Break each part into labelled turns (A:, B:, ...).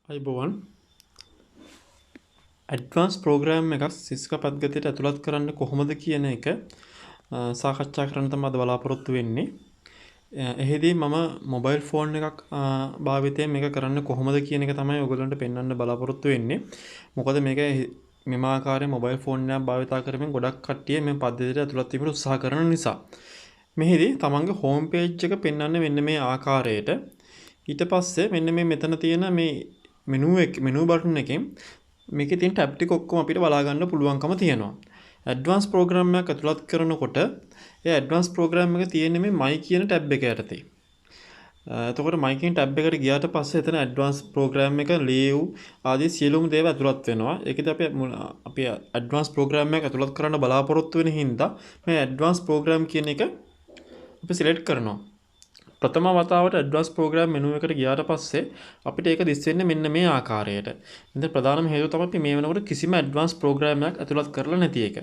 A: අයිබෝවන් advance programme එකක් සිස්ක පද්ගතයට ඇතුළත් කරන්න කොහොමද කියන එක සාකච්ඡා කරන්න තමයි අද බලාපොරොත්තු වෙන්නේ. එහෙදී මම මොබයිල් ෆෝන් එකක් භාවිතයෙන් මේක කරන්න කොහොමද කියන එක තමයි ඔයගොල්ලන්ට පෙන්වන්න බලාපොරොත්තු වෙන්නේ. මොකද මේක මෙම ආකාරයේ මොබයිල් ෆෝන් එකක් භාවිත කරමින් ගොඩක් කට්ටිය මේ පද්ධතියට ඇතුළත් වීමට උත්සාහ කරන නිසා. මෙහිදී තමන්ගේ හෝම් පේජ් එක පෙන්වන්නේ මෙන්න මේ ආකාරයට. ඊට පස්සේ මෙන්න මේ මෙතන තියෙන මේ මෙනු බටන් එකෙන් මේකේ තියෙන ටැබ් ටික ඔක්කොම අපිට බලා ගන්න පුළුවන්කම තියෙනවා. ඇඩ්වාන්ස් ප්‍රෝග්‍රෑම් එකක් ඇතුළත් කරනකොට ඒ ඇඩ්වාන්ස් ප්‍රෝග්‍රෑම් එක තියෙන්නේ මේ මයි කියන ටැබ් එක යටතේ. එතකොට මයි කියන ටැබ් එකට ගියාට පස්සේ එතන ඇඩ්වාන්ස් ප්‍රෝග්‍රෑම් එක ලේව් ආදී සියලුම දේවල් ඇතුළත් වෙනවා. ඒකද අපි ඇඩ්වාන්ස් ප්‍රෝග්‍රෑම් එකක් ඇතුළත් කරන්න බලාපොරොත්තු වෙන හින්දා මේ ඇඩ්වාන්ස් ප්‍රෝග්‍රෑම් කියන එක අපි සිලෙක්ට් කරනවා. ප්‍රථම වතාවට ඇඩ්වාන්ස් ප්‍රෝග්‍රෑම් මෙනු එකට ගියාට පස්සේ අපිට ඒක දිස් වෙන්නේ මෙන්න මේ ආකාරයට. ඉතින් ප්‍රධානම හේතුව තමයි අපි මේ වෙනකොට කිසිම ඇඩ්වාන්ස් ප්‍රෝග්‍රෑම් එකක් ඇතුළත් කරලා නැති එක.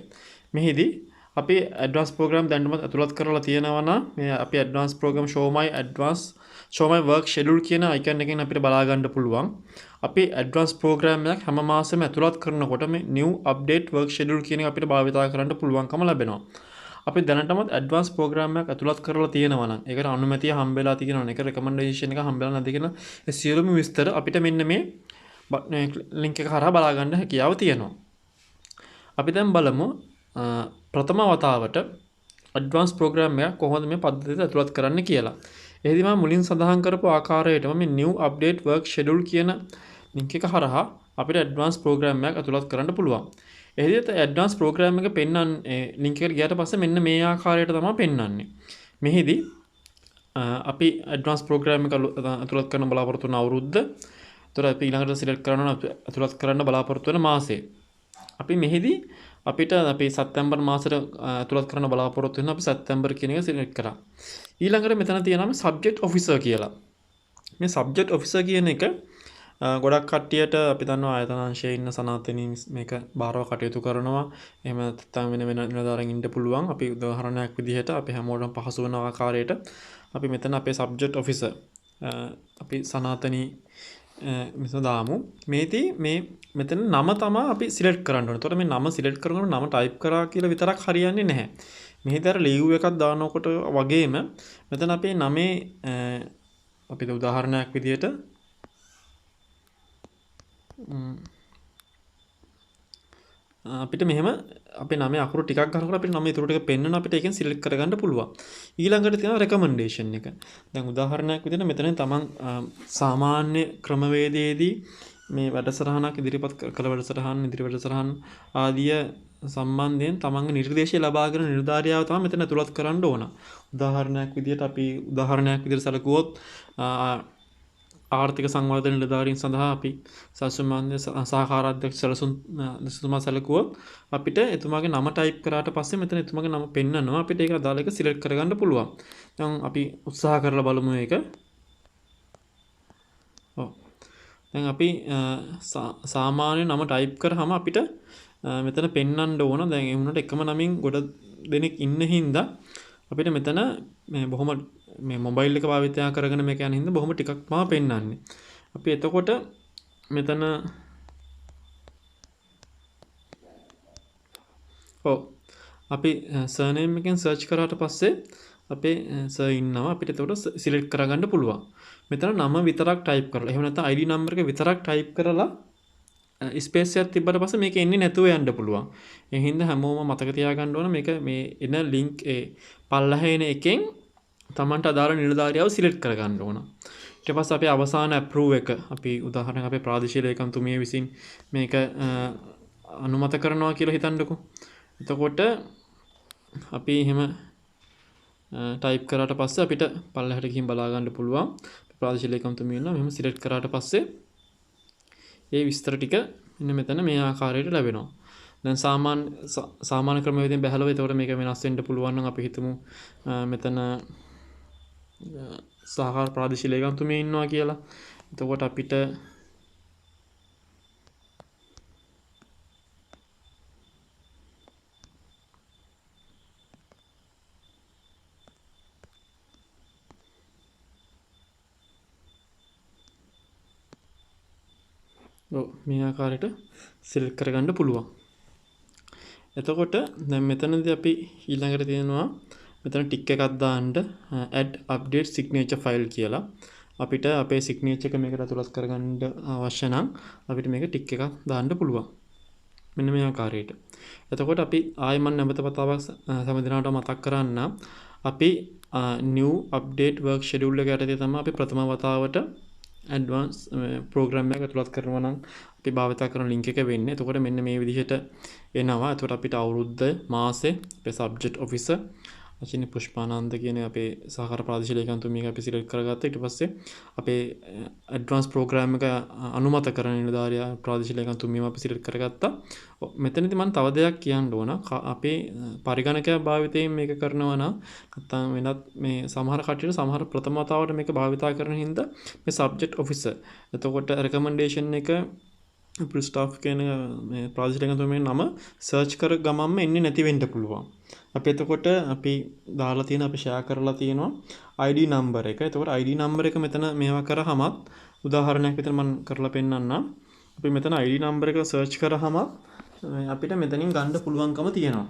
A: මෙහිදී අපි ඇඩ්වාන්ස් ප්‍රෝග්‍රෑම් දැනටමත් ඇතුළත් කරලා තියෙනවා නම් මේ අපි advance programme show my work schedule කියන icon එකෙන් අපිට බලා ගන්න පුළුවන්. අපි ඇඩ්වාන්ස් ප්‍රෝග්‍රෑම් එකක් හැම මාසෙම ඇතුළත් කරනකොට මේ new update work schedule කියන එක අපිට භාවිතා කරන්න පුළුවන්කම ලැබෙනවා. අපි දැනටමත් ඇඩ්වාන්ස් ප්‍රෝග්‍රෑම් එකක් ඇතුළත් කරලා තියෙනවා නම් ඒකට අනුමැතිය හම්බෙලා තියෙනවා නම් ඒක රෙකමෙන්ඩේෂන් එක හම්බෙලා නැති කියන ඒ සියලුම විස්තර අපිට මෙන්න මේ ලින්ක් එක හරහා බලා ගන්න හැකියාව තියෙනවා. අපි දැන් බලමු ප්‍රථම වතාවට ඇඩ්වාන්ස් ප්‍රෝග්‍රෑම් එකක් කොහොමද මේ පද්ධතියට ඇතුළත් කරන්න කියලා. එහිදී මම මුලින් සඳහන් කරපු ආකාරයටම මේ new update work schedule කියන ලින්ක් එක හරහා අපිට ඇඩ්වාන්ස් ප්‍රෝග්‍රෑම් එකක් ඇතුළත් කරන්න පුළුවන්. එහිදී ඇඩ්වාන්ස් ප්‍රෝග්‍රෑම් එක පෙන්වන්නේ ලින්ක් එකට ගියාට පස්සේ මෙන්න මේ ආකාරයට තමයි පෙන්වන්නේ. මෙහිදී අපි ඇඩ්වාන්ස් ප්‍රෝග්‍රෑම් එක ඇතුළත් කරන්න බලාපොරොත්තු වෙන අවුරුද්ද. ඒතර අපි ඊළඟට සිලෙක්ට් කරනවා ඇතුළත් කරන්න බලාපොරොත්තු වෙන මාසය. අපි මෙහිදී අපිට අපි සැප්තැම්බර් මාසෙට ඇතුළත් කරන්න බලාපොරොත්තු වෙන අපි සැප්තැම්බර් කියන එක සිලෙක්ට් කරා. ඊළඟට මෙතන තියෙනවා සබ්ජෙක්ට් ඔෆිසර් කියලා. මේ සබ්ජෙක්ට් ඔෆිසර් කියන එක ගොඩක් කට්ටියට අපි දන්නවා ආයතන අංශයේ ඉන්න සනාතනීන් මේක බාරව කටයුතු කරනවා. එහෙම නැත්නම් වෙන නිලධාරීන් ඉන්න පුළුවන්. අපි උදාහරණයක් විදිහට අපි හැමෝටම පහසු වෙන ආකාරයට අපි මෙතන අපේ සබ්ජෙක්ට් ඔෆිසර් අපි සනාතනී මෙතන දාමු. මෙතන නම තමයි අපි සිලෙක්ට් කරන්න ඕනේ. එතකොට මේ නම සිලෙක්ට් කරනකොට නම ටයිප් කරා කියලා විතරක් හරියන්නේ නැහැ. මෙහිදී අර ලීව් එකක් දානකොට වගේම මෙතන අපේ නමේ අපි උදාහරණයක් විදිහට අපිට මෙහෙම අපේ නමේ අකුරු ටිකක් ගන්නකොට අපිට නම ඉතුරු ටික පෙන්වන අපිට ඒකෙන් සිලෙක්ට් කරගන්න පුළුවන්. ඊළඟට තියෙනවා රෙකමෙන්ඩේෂන් එක. දැන් උදාහරණයක් විදිහට මෙතන තමන් සාමාන්‍ය ක්‍රමවේදයේදී මේ වැඩසටහනක් ඉදිරිපත් කළ ඉදිරි වැඩසටහන් ආදිය සම්බන්ධයෙන් තමන්ගේ නිර්දේශය ලබාගෙන නිලධාරියාව තමයි මෙතන ඇතුළත් කරන්න ඕන. උදාහරණයක් විදිහට සැලකුවොත් ආර්ථික සංවර්ධන නිලධාරීන් සඳහා අපි සාමාන්‍ය සහකාර අධ්‍යක්ෂ සැලසුම් සැලකුවොත් අපිට එතුමාගේ නම ටයිප් කරාට පස්සේ මෙතන එතුමාගේ නම පෙන්නනවා. අපිට ඒක අදාළ එක සිලෙක්ට් කරගන්න පුළුවන්. දැන් අපි උත්සාහ කරලා බලමු මේක. දැන් අපි සාමාන්‍ය නම ටයිප් කරාම අපිට මෙතන පෙන්වන්න ඕන. දැන් ඒ වුණාට එකම නමින් ගොඩ දෙනෙක් ඉන්න හින්දා අපිට මෙතන මේ බොහොම මේ මොබයිල් එක භාවිතය කරගෙන මේක යන හින්දා බොහොම ටිකක් තමයි පෙන්වන්නේ. අපි එතකොට මෙතන අපි සර්නේම් එකෙන් සර්ච් කරාට පස්සේ අපේ සර් ඉන්නවා. අපිට එතකොට සිලෙක්ට් කරගන්න පුළුවන්. මෙතන නම විතරක් ටයිප් කරලා එහෙම නැත්නම් ID නම්බර් එක විතරක් ටයිප් කරලා ස්පේස් එකක් තිබ්බට පස්සේ මේක එන්නේ නැතුව යන්න පුළුවන්. ඒ හින්දා හැමෝම මතක තියාගන්න ඕන මේක මේ එන ලින්ක් ඒ පල්ලෙහා එන එකෙන් තමන්ට අදාළ නිලධාරියාව සිලෙක්ට් කරගන්න ඕන. ඊට පස්සේ අපි අවසාන අප්‍රූව් එක අපි උදාහරණයක් අපේ ප්‍රාදේශීය ලේකම්තුමිය විසින් මේක අනුමත කරනවා කියලා හිතන්නකෝ. එතකොට අපි එහෙම ටයිප් කරාට පස්සේ අපිට පල්ලෙහාට ගිහින් බලා ගන්න පුළුවන්. ප්‍රාදේශීය ලේකම්තුමිය ඉන්නවා. මෙහෙම සිලෙක්ට් කරාට පස්සේ ඒ විස්තර ටික මෙන්න මෙතන මේ ආකාරයට ලැබෙනවා. දැන් සාමාන්‍ය ක්‍රමවේදයෙන් බැහැලව එතකොට මේක වෙනස් වෙන්න පුළුවන් නම් අපි හිතමු මෙතන සහකාර ප්‍රාදේශීය ලේකම්තුමිය ඉන්නවා කියලා. එතකොට අපිට මේ ආකාරයට සිලෙක්ට් කරගන්න පුළුවන්. එතකොට දැන් මෙතනදී අපි ඊළඟට තියෙනවා මෙතන ටික් එකක් දාන්න add update signature file කියලා. අපිට අපේ signature එක මේකට ඇතුළත් කරගන්න අවශ්‍ය නම් අපිට මේක ටික් එකක් දාන්න පුළුවන්. මෙන්න මේ ආකාරයට. එතකොට අපි ආයෙ මම නැවත වතාවක් සම දිනාට මතක් කරන්න අපි new update work schedule එක යටතේ තමයි අපි ප්‍රථම වතාවට advance program එක ඇතුළත් කරනවා නම් අපි භාවිත කරන link එක වෙන්නේ. එතකොට මෙන්න මේ විදිහට එනවා. එතකොට අපිට අවුරුද්ද මාසේ අපේ subject officer අචිනි පුෂ්පානන්ද කියන අපේ සහකාර ප්‍රාදේශීය ලේකම්තුමිය අපි සිලෙක්ට් කරගත්තා. ඊට පස්සේ අපේ ඇඩ්වාන්ස් ප්‍රෝග්‍රෑම් එක අනුමත කරන නිලධාරියා ප්‍රාදේශීය ලේකම්තුමියව අපි සිලෙක්ට් කරගත්තා. මෙතනදී මම තව දෙයක් කියන්න ඕන. අපේ පරිගණකය භාවිතයෙන් මේක කරනවා නම් නැත්නම් වෙනත් මේ සමහර කට්ටියට සමහර ප්‍රථම වතාවට මේක භාවිතා කරන හින්දා මේ සබ්ජෙක්ට් ඔෆිසර්. එතකොට රෙකමෙන්ඩේෂන් එක ස්ටාෆ් කියන මේ ප්‍රාදේශීය ලේකම්තුමියගේ නම සර්ච් කර ගමන්ම එන්නේ නැති වෙන්න පුළුවන්. අපි එතකොට අපි දාලා තියෙන අපි ෂෙයා කරලා තියෙනවා ID number එක. එතකොට ID number එක මෙතන මේවා කරාමත් උදාහරණයක් විතර මම කරලා පෙන්නන්නම්. අපි මෙතන ID number එක සර්ච් කරාම අපිට මෙතනින් ගන්න පුළුවන්කම තියෙනවා.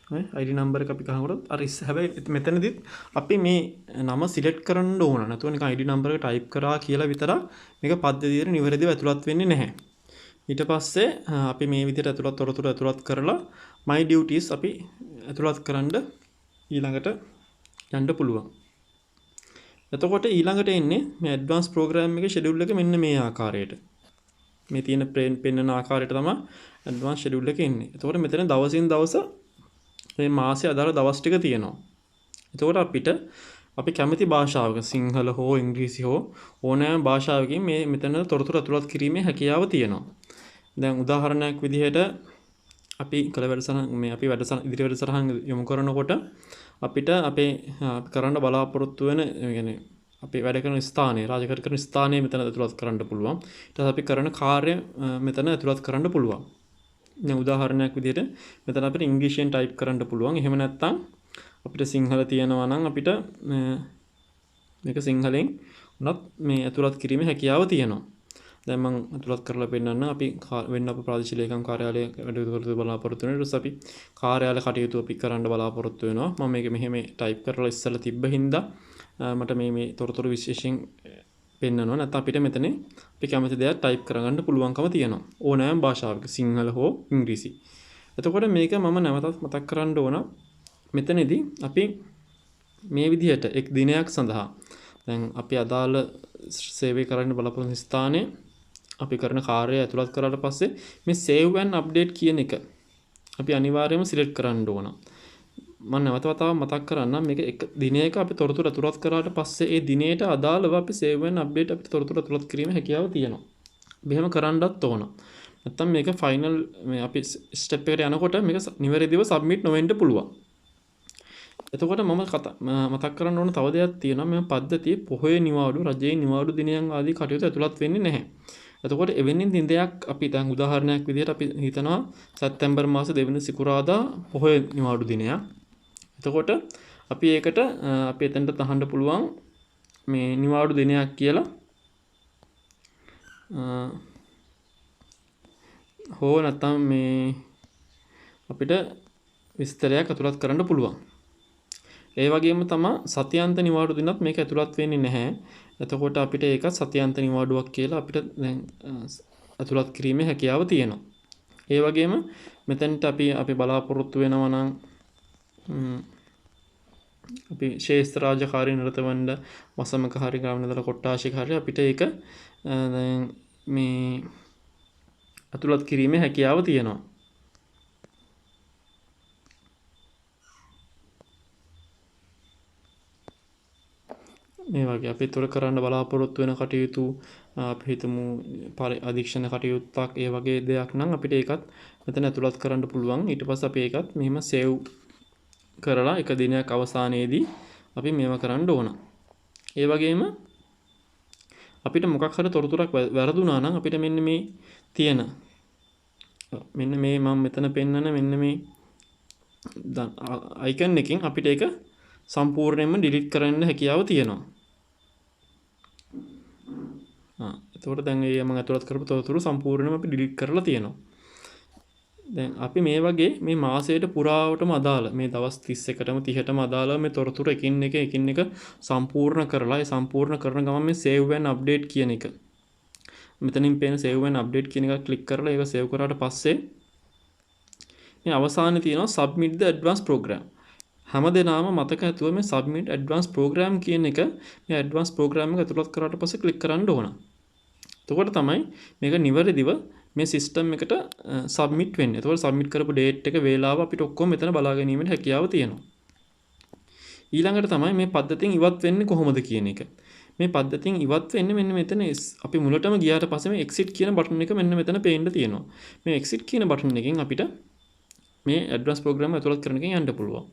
A: ID number එක අපි ගහනකොට අර හැබැයි මෙතනදිත් අපි මේ නම සිලෙක්ට් කරන්න ඕන. නැතුව නිකන් ID number එක ටයිප් කරා කියලා විතරක් මේක පද්ධතියට නිවැරදිව ඇතුළත් වෙන්නේ නැහැ. ඊට පස්සේ අපි මේ විදිහට තොරතුරු ඇතුළත් කරලා my duties අපි ඇතුළත් කරන්න ඊළඟට යන්න පුළුවන්. එතකොට ඊළඟට එන්නේ මේ advanced program එකේ schedule එක මෙන්න මේ ආකාරයට. මේ තියෙන පෙන්නන ආකාරයට තමයි advanced schedule එක එන්නේ. එතකොට මෙතන දවසින් දවස මේ මාසේ අදාළ දවස් ටික තියෙනවා. එතකොට අපිට අපි කැමති භාෂාවක සිංහල හෝ ඉංග්‍රීසි හෝ ඕනෑම භාෂාවකින් මේ මෙතන තොරතුරු ඇතුළත් කිරීමේ හැකියාව තියෙනවා. දැන් උදාහරණයක් විදිහට අපි කළ වැඩසටහන මේ අපි වැඩසටහන ඉදිරි වැඩසටහන් යොමු කරනකොට අපිට අපේ කරන්න බලාපොරොත්තු වෙන يعني අපි වැඩ කරන ස්ථානයේ රාජකාරී කරන ස්ථානයේ මෙතන ඇතුළත් කරන්න පුළුවන්. ඊට පස්සේ අපි කරන කාර්ය මෙතන ඇතුළත් කරන්න පුළුවන්. දැන් උදාහරණයක් විදිහට මෙතන අපිට ඉංග්‍රීසියෙන් ටයිප් කරන්න පුළුවන්. එහෙම නැත්නම් අපිට සිංහල තියෙනවා නම් අපිට මේක සිංහලෙන් උනත් මේ ඇතුළත් කිරීමේ හැකියාව තියෙනවා. දැන් මම ඇතුළත් කරලා පෙන්නන්න අපි වෙන්න අපේ ප්‍රාදේශීය ලේකම් කාර්යාලයේ වැඩ කටයුතු බලාපොරොත්තු වෙනවා. ඊට පස්සේ අපි කාර්යාල කටයුතු අපි කරන්න බලාපොරොත්තු වෙනවා. මම මේක මෙහෙම ටයිප් කරලා ඉස්සලා තිබ්බ හින්දා මට මේ තොරතුරු විශේෂයෙන් පෙන්නනවා. නැත්නම් අපිට මෙතන අපි කැමති දේක් ටයිප් කරගන්න පුළුවන්කම තියෙනවා. ඕනෑම භාෂාවක සිංහල හෝ ඉංග්‍රීසි. එතකොට මේක මම නැවතත් මතක් කරන්න ඕන. මෙතනදී අපි මේ විදිහට එක් දිනයක් සඳහා දැන් අපි අදාළ සේවය කරන්න බලාපොරොත්තු ස්ථානයේ අපි කරන කාර්යය ඇතුළත් කරාට පස්සේ මේ save and update කියන එක අපි අනිවාර්යයෙන්ම සිලෙක්ට් කරන්න ඕන. මම නැවත වතාවක් මතක් කරන්නම් මේක එක දිනයක අපි තොරතුරු ඇතුළත් කරාට පස්සේ ඒ දිනේට අදාළව අපි save and update අපිට තොරතුරු ඇතුළත් කිරීමේ හැකියාව තියෙනවා. මෙහෙම කරන්නත් ඕන. නැත්තම් මේක ෆයිනල් මේ අපි ස්ටෙප් එකට යනකොට මේක නිවැරදිව සබ්මිට් නොවෙන්න පුළුවන්. එතකොට මම මතක් කරන්න ඕන තව දෙයක් තියෙනවා. මේ පද්ධතියේ පොහොය නිවාඩු රජයේ නිවාඩු දිනයන් ආදී කටයුතු ඇතුළත් වෙන්නේ නැහැ. එතකොට එවැනි දිනයක් අපි දැන් උදාහරණයක් විදිහට අපි හිතනවා සැප්තැම්බර් මාසේ 2 වෙනි සිකුරාදා පොහොය නිවාඩු දිනයක්. එතකොට අපි ඒකට අපි එතනට තහන්න පුළුවන් මේ නිවාඩු දිනයක් කියලා හෝ නැත්නම් මේ අපිට විස්තරයක් ඇතුළත් කරන්න පුළුවන්. ඒ වගේම තමයි සතියාන්ත නිවාඩු දිනත් මේක ඇතුළත් වෙන්නේ නැහැ. එතකොට අපිට ඒක සතියාන්ත නිවාඩුවක් කියලා අපිට දැන් ඇතුළත් කිරීමේ හැකියාව තියෙනවා. ඒ වගේම මෙතනට අපි බලාපොරොත්තු වෙනවා නම් අපි ශේෂ්ත්‍ර රාජකාරී නිරත වෙන්න වසමක හරි ගාමිණීතර කොට්ටාශික හරි අපිට ඒක දැන් මේ ඇතුළත් කිරීමේ හැකියාව තියෙනවා. මේ වගේ අපි තුර කරන්න බලාපොරොත්තු වෙන කටයුතු අපි හිතමු අධීක්ෂණ කටයුත්තක් ඒ වගේ දෙයක් නම් අපිට ඒකත් මෙතන ඇතුළත් කරන්න පුළුවන්. ඊට පස්සේ අපි ඒකත් මෙහෙම සේව් කරලා එක දිනයක් අවසානයේදී අපි මේව කරන්න ඕන. ඒ වගේම අපිට මොකක් හරි තොරතුරක් වැරදුනා නම් අපිට මෙන්න මේ තියෙන මෙන්න මේ මම මෙතන පෙන්නන මෙන්න මේ අයිකන් එකෙන් අපිට ඒක සම්පූර්ණයෙන්ම ඩිලීට් කරන්න හැකියාව තියෙනවා. එතකොට දැන් ඒ මම ඇතුළත් කරපු තොරතුරු සම්පූර්ණයෙන්ම අපි ඩිලීට් කරලා තියෙනවා. දැන් අපි මේ වගේ මේ මාසයට පුරාවටම අදාළ මේ දවස් 31ටම 30ටම අදාළ මේ තොරතුරු එකින් එක සම්පූර්ණ කරලා ඒ සම්පූර්ණ කරන ගමන් මේ save and update කියන එක මෙතනින් පේන save and update කියන එක ක්ලික් කරලා ඒක save කරාට පස්සේ මේ අවසානයේ තියෙනවා submit the advanced program. හැමදේනම මතක ඇතුව මේ submit advanced program කියන එක මේ advanced program එක ඇතුළත් කරාට පස්සේ ක්ලික් කරන්න ඕන. එතකොට තමයි මේක නිවැරදිව මේ සිස්ටම් එකට සබ්මිට් වෙන්නේ. එතකොට සබ්මිට් කරපු ඩේට් එක වේලාව අපිට ඔක්කොම මෙතන බලා ගැනීමට හැකියාව තියෙනවා. ඊළඟට තමයි මේ පද්ධතියෙන් ඉවත් වෙන්නේ කොහොමද කියන එක. මේ පද්ධතියෙන් ඉවත් වෙන්නේ මෙන්න මෙතන අපි මුලටම ගියාට පස්සේ මේ exit කියන බටන් එක මෙන්න මෙතන පේන්න තියෙනවා. මේ exit කියන බටන් එකෙන් අපිට මේ advanced program ඇතුළත් කරන එකෙන් යන්න පුළුවන්.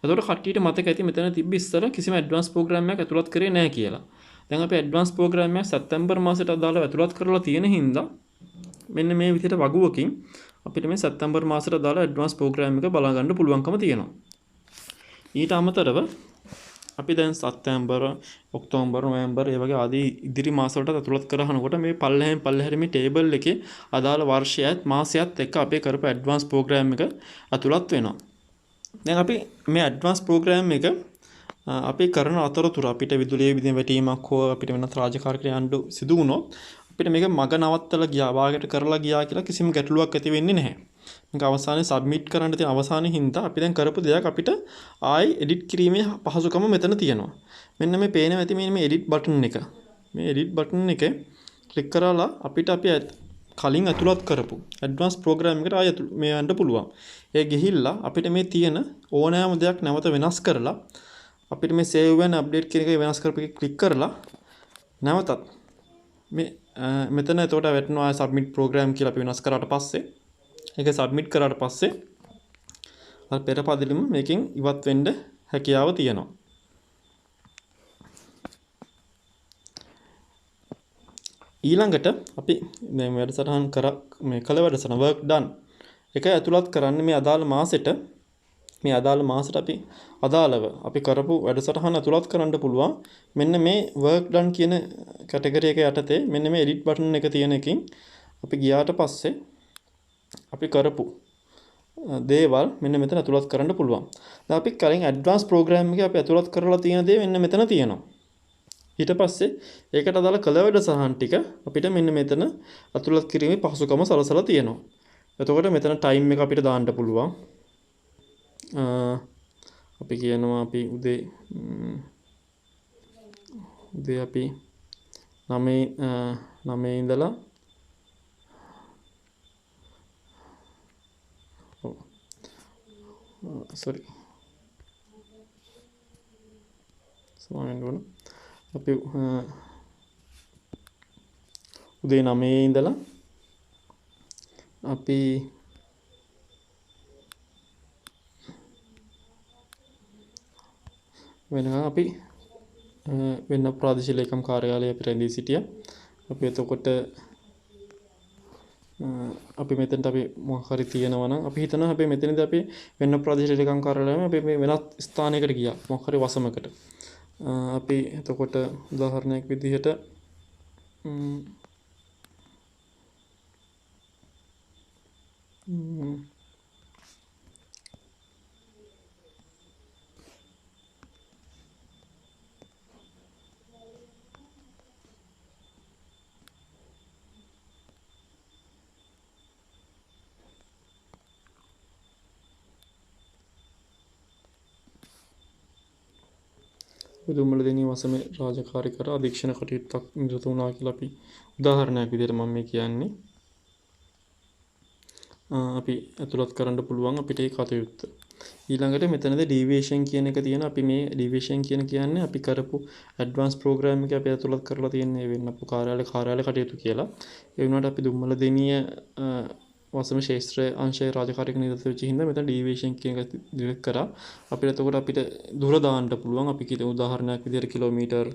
A: එතකොට කට්ටියට මතක ඇති මෙතන තිබ්බ ඉස්සර කිසිම advanced program එකක් ඇතුළත් කරේ නැහැ කියලා. දැන් අපි advanced program එකක් සැප්තැම්බර් මාසයට අදාළව ඇතුළත් කරලා තියෙන හින්දා මෙන්න මේ විදිහට වගුවකින් අපිට මේ සැප්තැම්බර් මාසයට අදාළ advanced program එක බලා ගන්න පුළුවන්කම තියෙනවා. ඊට අමතරව අපි දැන් සැප්තැම්බර්, ඔක්තෝබර්, නොවැම්බර් ඒ වගේ ආදී ඉදිරි මාසවලට ඇතුළත් කරනකොට මේ පල්ලෙහාට මේ ටේබල් එකේ අදාළ වර්ෂයත් මාසයත් එක්ක අපේ කරපු advanced program එක ඇතුළත් වෙනවා. දැන් අපි මේ advanced program එක අපි කරන අතරතුර අපිට විදුලියේ විදින වැටීමක් හෝ අපිට වෙනත් රාජකාරියකට යන්න සිදු වුණොත් අපිට මේක මග නවත්තලා ගියා වාගට කරලා ගියා කියලා කිසිම ගැටලුවක් ඇති වෙන්නේ නැහැ. මේක අවසානයේ සබ්මිට් කරන්න තියෙන අවසානයේ හින්දා අපි දැන් කරපු දෙයක් අපිට ආයි එඩිට් කිරීමේ පහසුකම මෙතන තියෙනවා. මෙන්න මේ පේනවා ඇති මේ එඩිට් බටන් එක. මේ එඩිට් බටන් එකේ ක්ලික් කරලා අපිට අපි කලින් ඇතුළත් කරපු advanced program එකට ආය මේ යන්න පුළුවන්. ඒ ගිහිල්ලා අපිට මේ තියෙන ඕනෑම දෙයක් නැවත වෙනස් කරලා අපිට මේ save and update කියන එක වෙනස් කරපු එක ක්ලික් කරලා නැවතත් මේ මෙතන එතකොට වැටෙනවා submit program කියලා අපි වෙනස් කරාට පස්සේ ඒක submit කරාට පස්සේ අර පෙරපදිලිම මේකෙන් ඉවත් වෙන්න හැකියාව තියෙනවා. ඊළඟට අපි දැන් වැඩසටහන් මේ කළ වැඩසටහන work done එක ඇතුළත් කරන්නේ මේ අදාළ මාසෙට අපි අදාළව අපි කරපු වැඩසටහන ඇතුළත් කරන්න පුළුවන් මෙන්න මේ work done කියන කැටගරි එක යටතේ මෙන්න මේ edit button එක තියෙන එකකින් අපි ගියාට පස්සේ අපි කරපු දේවල් මෙන්න මෙතන ඇතුළත් කරන්න පුළුවන්. දැන් අපි කලින් advanced program එකේ අපි ඇතුළත් කරලා තියෙන දේ මෙන්න මෙතන තියෙනවා. ඊට පස්සේ ඒකට අදාළ කළ වැඩසටහන් ටික අපිට මෙන්න මෙතන ඇතුළත් කිරීමේ පහසුකම සලසලා තියෙනවා. එතකොට මෙතන time එක අපිට දාන්න පුළුවන්. අපි කියනවා අපි උදේ අපි 9 ඉඳලා sorry අපි උදේ 9 ඉඳලා අපි වෙනකන් අපි වෙන ප්‍රාදේශීය ලේකම් කාර්යාලයේ අපි රැඳී සිටියා. අපි එතකොට අපි මෙතනට අපි මොකක් හරි තියෙනවා නම් අපි හිතනවා අපි මෙතනදී අපි වෙන ප්‍රාදේශීය ලේකම් කාර්යාලයෙන් අපි මේ වෙනත් ස්ථානයකට ගියා මොකක් හරි වසමකට. අපි එතකොට උදාහරණයක් විදිහට දුම්මල දෙනිය වසමේ රාජකාරී කර අධීක්ෂණ කටයුත්තක් නිරත වුණා කියලා අපි උදාහරණයක් විදිහට මම මේ කියන්නේ. අපි ඇතුළත් කරන්න පුළුවන් අපිට ඒ කටයුත්ත. ඊළඟට මෙතනදී deviation කියන එක තියෙන අපි මේ deviation කියන්නේ අපි කරපු advanced program එක අපි ඇතුළත් කරලා තියෙන්නේ වෙන්න කාර්යාලය කටයුතු කියලා. ඒ වුණාට අපි දුම්මල දෙනිය වසම ශේෂ්ත්‍ර අංශයේ රාජකාරියක නිරත වෙච්ච හින්දා මෙතන deviation කියන එක ඩිලීට් කරා. අපිට එතකොට අපිට දුර දාන්න පුළුවන්. අපි කියන උදාහරණයක් විදිහට කිලෝමීටර්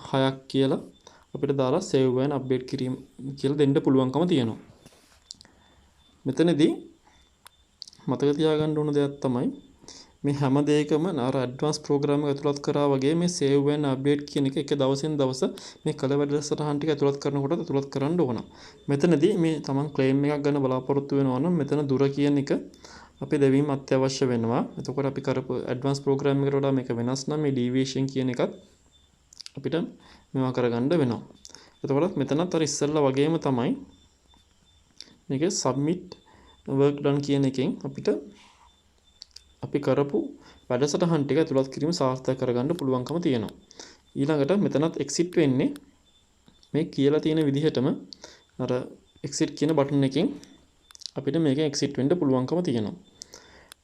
A: 6ක් කියලා අපිට දාලා save and update කිරීම කියලා දෙන්න පුළුවන්කම තියෙනවා. මෙතනදී මතක තියාගන්න ඕන දෙයක් තමයි මේ හැම දෙයකම අර ඇඩ්වාන්ස් ප්‍රෝග්‍රෑම් එක ඇතුළත් කරා වගේ මේ සේව් and අප්ඩේට් කියන එක දවසින් දවස මේ කළ වැඩසටහන් ටික ඇතුළත් කරනකොට ඇතුළත් කරන්න ඕන. මෙතනදී මේ තමන් ක්ලේම් එකක් ගන්න බලාපොරොත්තු වෙනවා නම් මෙතන දුර කියන එක අපි දැවීම අත්‍යවශ්‍ය වෙනවා. එතකොට අපි කරපු ඇඩ්වාන්ස් ප්‍රෝග්‍රෑම් එකට වඩා මේක වෙනස් නම් මේ ඩීවියේෂන් කියන එකත් අපිට මේවා කරගන්න වෙනවා. එතකොට මෙතනත් අර ඉස්සෙල්ලා වගේම තමයි මේක සබ්මිට් work done කියන එකෙන් අපිට අපි කරපු වැඩසටහන් ටික ඇතුළත් කිරීම සාර්ථක කරගන්න පුළුවන්කම තියෙනවා. ඊළඟට මෙතනත් exit වෙන්නේ මේ කියලා තියෙන විදිහටම අර exit කියන බටන් එකෙන් අපිට මේකෙන් exit වෙන්න පුළුවන්කම තියෙනවා.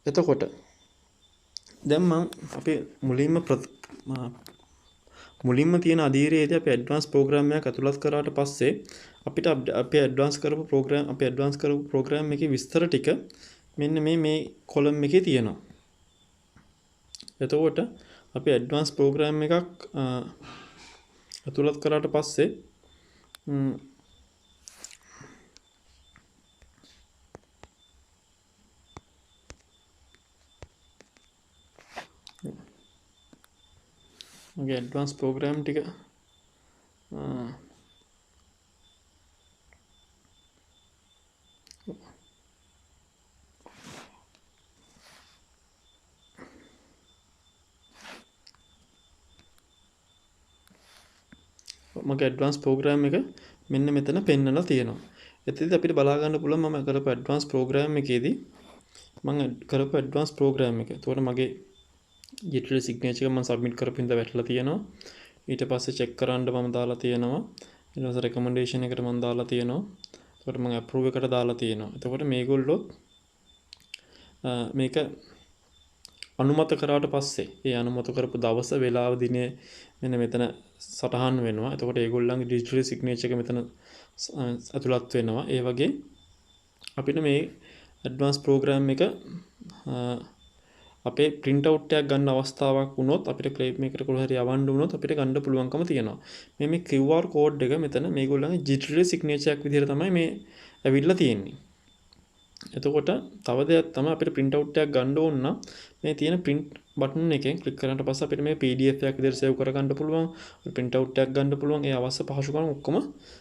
A: එතකොට දැන් මම අපි මුලින්ම තියෙන අධීරයේදී අපි ඇඩ්වාන්ස් ප්‍රෝග්‍රෑම් එකක් ඇතුළත් කරාට පස්සේ අපිට අපි ඇඩ්වාන්ස් කරපු ප්‍රෝග්‍රෑම් එකේ විස්තර ටික මෙන්න මේ කොලම් එකේ තියෙනවා. එතකොට අපි ඇඩ්වාන්ස් ප්‍රෝග්‍රෑම් එකක් ඇතුළත් කරාට පස්සේ මගේ ඇඩ්වාන්ස් ප්‍රෝග්‍රෑම් ටික මගේ ඇඩ්වාන්ස් ප්‍රෝග්‍රෑම් එක මෙන්න මෙතන පෙන්නලා තියෙනවා. එතෙන්දී අපිට බලා ගන්න පුළුවන් මම කරපු ඇඩ්වාන්ස් ප්‍රෝග්‍රෑම් එකේදී මම කරපු ඇඩ්වාන්ස් ප්‍රෝග්‍රෑම් එක. ඒතකොට මගේ digital signature එක මම සබ්මිට් කරපු ඉඳලා වැටලා තියෙනවා. ඊට පස්සේ චෙක් කරන්න මම දාලා තියෙනවා. ඊට පස්සේ recommendation එකට මම දාලා තියෙනවා. එතකොට මම approve එකට දාලා තියෙනවා. එතකොට මේගොල්ලෝ මේක අනුමත කරාට පස්සේ ඒ අනුමත කරපු දවස වේලාව දිනේ මෙන්න මෙතන සටහන් වෙනවා. එතකොට ඒගොල්ලන්ගේ digital signature එක මෙතන ඇතුළත් වෙනවා. ඒ වගේ අපිට මේ advanced program එක අපේ print out එකක් ගන්න අවස්ථාවක් වුණොත් අපිට claim එකකට කොහොම හරි යවන්න වුණොත් අපිට ගන්න පුළුවන්කම තියෙනවා. මේ QR code එක මෙතන මේගොල්ලන්ගේ digital signature එකක් විදිහට තමයි මේ ඇවිල්ලා තියෙන්නේ. එතකොට තව දෙයක් තමයි අපිට print out එකක් ගන්න ඕන නම් මේ තියෙන print බටන් එකෙන් ක්ලික් කරාට පස්සේ අපිට මේ PDF එකක් විදිහට සේව් කරගන්න පුළුවන්. print out එකක් ගන්න පුළුවන්. ඒ අවශ්‍ය පහසුකම් ඔක්කොම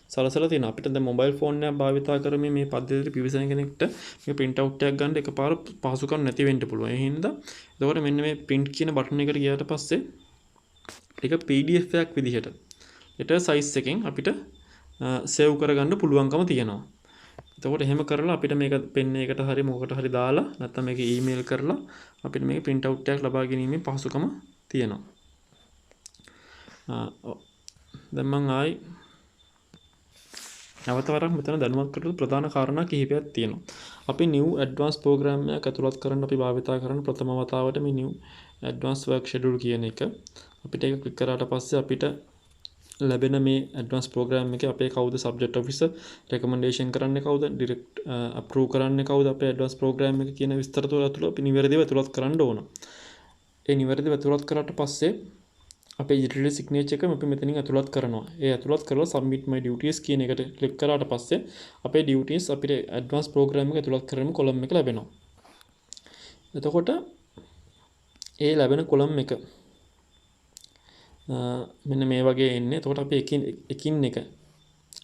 A: සලසලා තියෙනවා. අපිට දැන් මොබයිල් ෆෝන් එකක් භාවිතා කරමින් මේ පද්ධතියට පිවිසෙන කෙනෙක්ට මේ print out එකක් ගන්න එකපාර පහසුකම් නැති වෙන්න පුළුවන්. ඒ හින්දා එතකොට මෙන්න මේ print කියන බටන් එකට ගියාට පස්සේ ඒක PDF එකක් විදිහට letter size එකෙන් අපිට සේව් කරගන්න පුළුවන්කම තියෙනවා. එතකොට එහෙම කරලා අපිට මේක පෙන් එකකට හරි මොකකට හරි දාලා නැත්නම් මේක ඊමේල් කරලා අපිට මේක print out එකක් ලබා ගැනීමේ පහසුකම තියෙනවා. දැන් මම ආයි නැවත වරක් මෙතන දැනුවත් කරපු ප්‍රධාන කාරණා කිහිපයක් තියෙනවා. අපි new advanced program එකක් ඇතුළත් කරන්න අපි භාවිතා කරන ප්‍රථම වතාවට මේ new advanced work schedule කියන එක අපිට ඒක ක්ලික් කරාට පස්සේ අපිට ලැබෙන මේ advanced program එකේ අපේ කවුද subject officer recommendation කරන්නේ කවුද direct approve කරන්නේ කවුද අපේ advanced program එක කියන විස්තර තුළ අපි නිවැරදිව ඇතුළත් කරන්න ඕන. ඒ නිවැරදිව ඇතුළත් කරාට පස්සේ අපේ digital signature එක අපි මෙතනින් ඇතුළත් කරනවා. ඒ ඇතුළත් කරලා submit my duties කියන එකට ක්ලික් කරාට පස්සේ අපේ duties අපිට advanced program එක ඇතුළත් කරන column එක ලැබෙනවා. එතකොට ඒ ලැබෙන column එක මෙන්න මේ වගේ එන්නේ. එතකොට අපි එකින්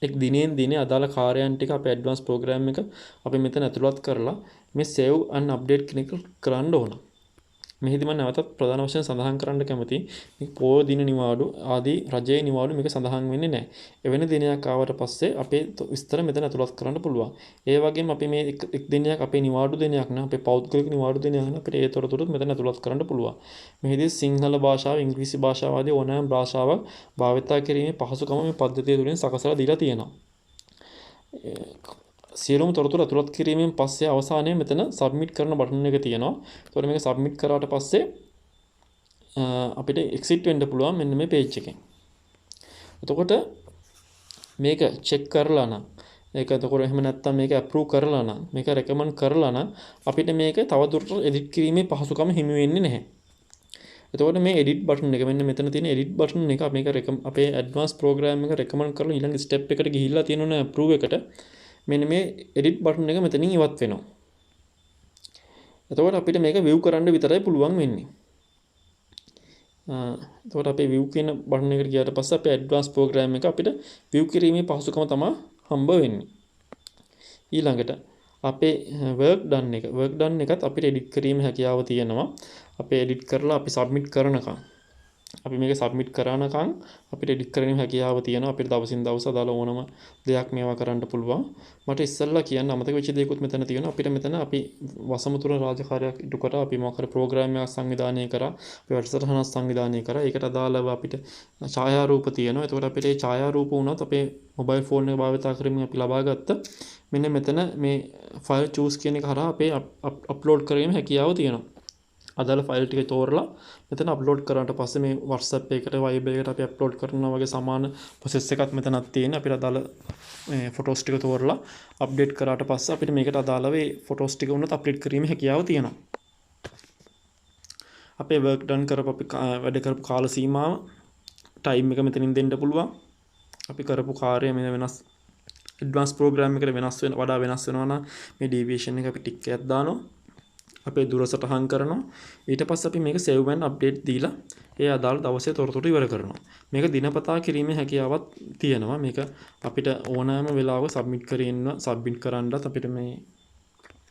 A: එක දිනෙන් දිනේ අදාළ කාර්යයන් ටික අපේ advanced program එක අපි මෙතන ඇතුළත් කරලා මේ save and update කියන එක කරන්න ඕන. මෙහිදී මම නැවතත් ප්‍රධාන වශයෙන් සඳහන් කරන්න කැමතියි මේ පොය දින නිවාඩු ආදී රජයේ නිවාඩු මේක සඳහන් වෙන්නේ නැහැ. එවැනි දිනයක් ආවට පස්සේ අපේ විස්තර මෙතන ඇතුළත් කරන්න පුළුවන්. ඒ වගේම අපි මේ එක් දිනයක් අපේ නිවාඩු දිනයක් නම් අපේ පෞද්ගලික නිවාඩු දිනයක් නම් අපිට ඒ තොරතුරුත් මෙතන ඇතුළත් කරන්න පුළුවන්. මෙහිදී සිංහල භාෂාව, ඉංග්‍රීසි භාෂාව ආදී ඕනෑම භාෂාවක් භාවිත කිරීමේ පහසුකම මේ පද්ධතිය තුළින් සකසලා දීලා තියෙනවා. සියලුම තොරතුරු ඇතුළත් කිරීමෙන් පස්සේ අවසානයේ මෙතන සබ්මිට් කරන බටන් එක තියෙනවා. ඒතකොට මේක සබ්මිට් කරාට පස්සේ අපිට එක්සිට් වෙන්න පුළුවන් මෙන්න මේ පේජ් එකෙන්. එතකොට මේක චෙක් කරලා නම් ඒක එතකොට එහෙම නැත්නම් මේක අප්‍රූව් කරලා නම් මේක රෙකමන්ඩ් කරලා නම් අපිට මේක තවදුරටත් එඩිට් කිරීමේ පහසුකම හිමි වෙන්නේ නැහැ. එතකොට මේ edit button එක මෙන්න මෙතන තියෙන edit button එක මේක අපේ advanced program එක recommend කරලා ඊළඟ step එකට ගිහිල්ලා තියෙනවනේ approve එකට මෙන්න මේ edit button එක මෙතනින් ඉවත් වෙනවා. එතකොට අපිට මේක view කරන්න විතරයි පුළුවන් වෙන්නේ. එතකොට අපේ view කියන බටන් එකට ගියාට පස්සේ අපේ advanced program එක අපිට view කිරීමේ පහසුකම තමයි හම්බ වෙන්නේ. ඊළඟට අපේ work done එකත් අපිට edit කිරීමේ හැකියාව තියෙනවා. අපේ edit කරලා අපි submit කරනකම් අපි මේක submit කරනකම් අපිට edit කිරීමේ හැකියාව තියෙනවා. අපිට දවසින් දවස අදාළ ඕනම දෙයක් මේවා කරන්න පුළුවන්. මට ඉස්සෙල්ලා කියන්න අමතක වෙච්ච දේකුත් මෙතන තියෙනවා. අපිට මෙතන අපි වසමතුර රාජකාරියක් ඉටු කරා. අපි මොකක් හරි ප්‍රෝග්‍රෑම් එකක් සංවිධානය කරා. අපි වැඩසටහනක් සංවිධානය කරා. ඒකට අදාළව අපිට ඡායාරූප තියෙනවා. එතකොට අපිට මේ ඡායාරූප වුණත් අපේ මොබයිල් ෆෝන් එක භාවිත කරමින් අපි ලබාගත්ත මෙන්න මෙතන මේ ෆයිල් choose කියන එක හරහා අපේ අප්ලෝඩ් කිරීමේ හැකියාව තියෙනවා. අදාළ ෆයිල් ටික තෝරලා මෙතන අප්ලෝඩ් කරාට පස්සේ මේ WhatsApp එකකට Viber එකකට අපි අප්ලෝඩ් කරනවා වගේ සමාන ප්‍රොසෙස් එකක් මෙතනක් තියෙන. අපිට අදාළ මේ ෆොටෝස් ටික තෝරලා අප්ඩේට් කරාට පස්සේ අපිට මේකට අදාළව මේ ෆොටෝස් ටික උනත් අප්ඩේට් කිරීමේ හැකියාව තියෙනවා. අපේ work done කරපු අපි වැඩ කරපු කාල සීමාව time එක මෙතනින් දෙන්න පුළුවන්. අපි කරපු කාර්යය මෙන්න වෙනස් advanced program එකට වඩා වෙනස් වෙනවා නම් මේ deviation එක අපි ටික් එකක් දානවා. අපේ දුර සටහන් කරනවා. ඊට පස්සේ අපි මේක save and update දීලා ඒ අදාළ දවසේ තොරතුරු ඉවර කරනවා. මේක දිනපතා කිරීමේ හැකියාවක් තියෙනවා. මේක අපිට ඕනෑම වෙලාවක සබ්මිට් කරන්නත් අපිට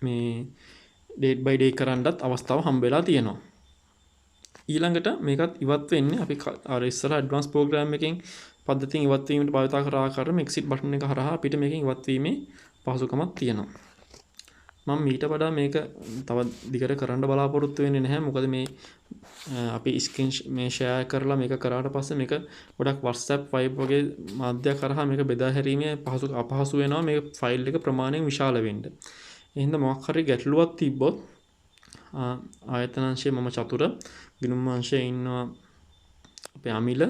A: මේ date by day කරන්නත් අවස්ථාව හම්බ වෙලා තියෙනවා. ඊළඟට මේකත් ඉවත් වෙන්නේ අපි අර ඉස්සර advanced program එකෙන් පද්ධතියෙන් ඉවත් වීමට භාවිත කර ආකාරම exit button එක හරහා අපිට මේකෙන් ඉවත් වීමේ පහසුකමක් තියෙනවා. මම ඊට වඩා මේක තව දිගට කරන්න බලාපොරොත්තු වෙන්නේ නැහැ. මොකද මේ අපි ස්ක්‍රීන් මේ ෂෙයා කරලා මේක කරාට පස්සේ මේක ගොඩක් WhatsApp Viber වගේ මාධ්‍ය කරහා මේක බෙදා හැරීමේ අපහසු වෙනවා. මේ ෆයිල් එක ප්‍රමාණයෙන් විශාල වෙන්න. එහෙනම් මොකක් හරි ගැටලුවක් තිබ්බොත් ආයතන අංශයේ මම චතුර, ගිණුම් අංශයේ ඉන්නවා අපේ අමිල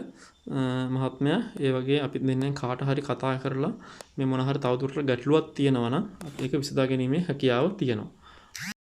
A: මහත්මයා. ඒ වගේ අපි දෙන්නෙන් කාට හරි කතා කරලා මේ මොන හරි තවදුරටත් ගැටලුවක් තියෙනවා නම් ඒක විසඳා ගැනීමේ හැකියාව තියෙනවා.